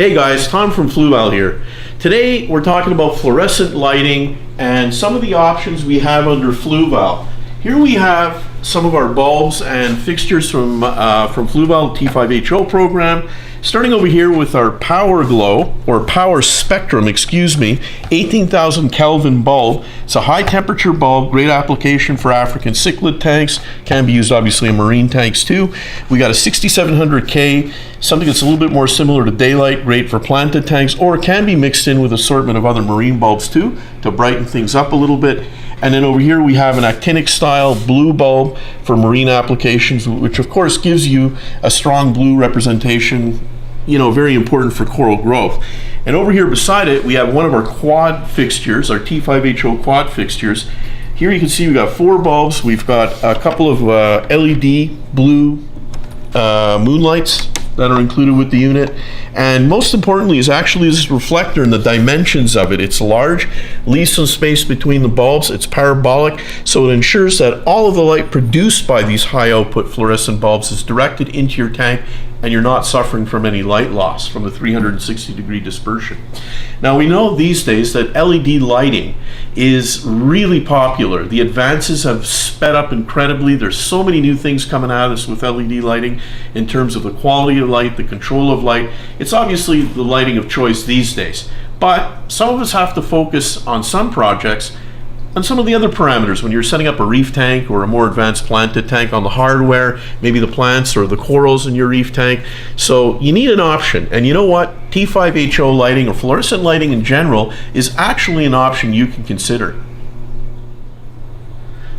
Hey guys, Tom from Fluval here. Today we're talking about fluorescent lighting and some of the options we have under Fluval. Here we have some of our bulbs and fixtures from Fluval T5 HO program. Starting over here with our Power Glow, or Power Spectrum, 18,000 Kelvin bulb. It's a high temperature bulb, great application for African cichlid tanks. Can be used obviously in marine tanks too. We got a 6700K, something that's a little bit more similar to daylight, great for planted tanks, or it can be mixed in with assortment of other marine bulbs too, to brighten things up a little bit. And then over here we have an actinic style blue bulb for marine applications, which of course gives you a strong blue representation, very important for coral growth. And over here beside it, we have one of our quad fixtures, our T5 HO quad fixtures. Here you can see we've got 4 bulbs. We've got a couple of LED blue moonlights that are included with the unit. And most importantly is actually this reflector and the dimensions of it. It's large, leaves some space between the bulbs, it's parabolic, so it ensures that all of the light produced by these high output fluorescent bulbs is directed into your tank and you're not suffering from any light loss from the 360-degree dispersion. Now we know these days that LED lighting is really popular. The advances have sped up incredibly. There's so many new things coming at us with LED lighting in terms of the quality of light, the control of light. It's obviously the lighting of choice these days. But some of us have to focus on some projects on some of the other parameters when you're setting up a reef tank or a more advanced planted tank on the hardware, maybe the plants or the corals in your reef tank. So you need an option. And you know what? T5 HO lighting or fluorescent lighting in general is actually an option you can consider.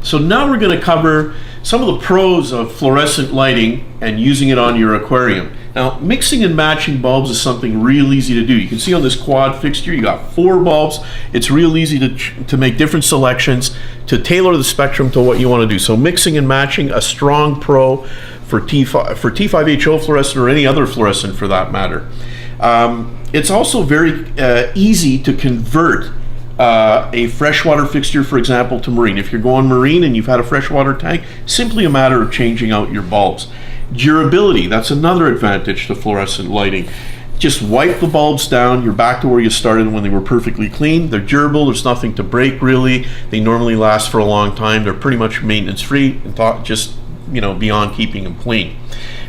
So now we're going to cover some of the pros of fluorescent lighting and using it on your aquarium. Now, mixing and matching bulbs is something real easy to do. You can see on this quad fixture, you got 4 bulbs. It's real easy to make different selections, to tailor the spectrum to what you want to do. So mixing and matching, a strong pro for T5 HO fluorescent or any other fluorescent for that matter. It's also very easy to convert a freshwater fixture, for example, to marine. If you're going marine and you've had a freshwater tank, simply a matter of changing out your bulbs. Durability, that's another advantage to fluorescent lighting. Just wipe the bulbs down, you're back to where you started when they were perfectly clean. They're durable, there's nothing to break really. They normally last for a long time. They're pretty much maintenance free and just beyond keeping them clean.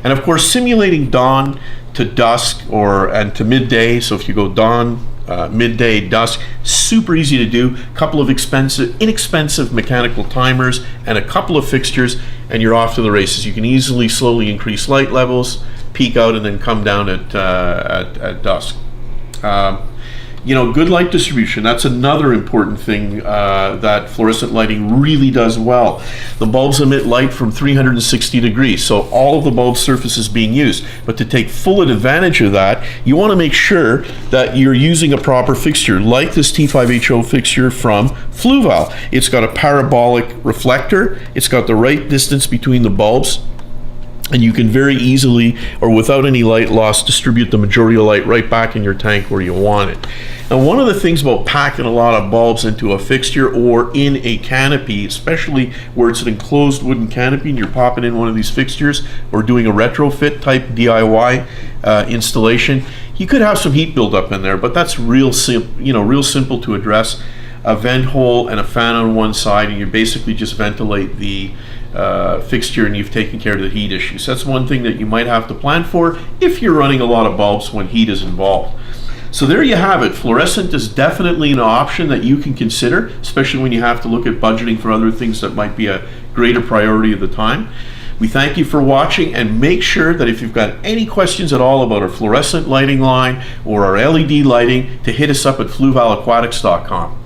And of course, simulating dawn to dusk and to midday. So if you go dawn, midday, dusk, super easy to do. A couple of inexpensive mechanical timers and a couple of fixtures and you're off to the races. You can easily slowly increase light levels, peak out and then come down at dusk. Good light distribution, that's another important thing that fluorescent lighting really does well. The bulbs emit light from 360 degrees, so all of the bulb surface is being used. But to take full advantage of that, you want to make sure that you're using a proper fixture, like this T5 HO fixture from Fluval. It's got a parabolic reflector, it's got the right distance between the bulbs, and you can very easily, or without any light loss, distribute the majority of light right back in your tank where you want it. Now, one of the things about packing a lot of bulbs into a fixture or in a canopy, especially where it's an enclosed wooden canopy and you're popping in one of these fixtures or doing a retrofit type DIY installation, you could have some heat buildup in there, but that's real simple to address. A vent hole and a fan on one side, and you basically just ventilate the fixture and you've taken care of the heat issues. That's one thing that you might have to plan for if you're running a lot of bulbs when heat is involved. So there you have it. Fluorescent is definitely an option that you can consider, especially when you have to look at budgeting for other things that might be a greater priority at the time. We thank you for watching, and make sure that if you've got any questions at all about our fluorescent lighting line or our LED lighting, to hit us up at fluvalaquatics.com.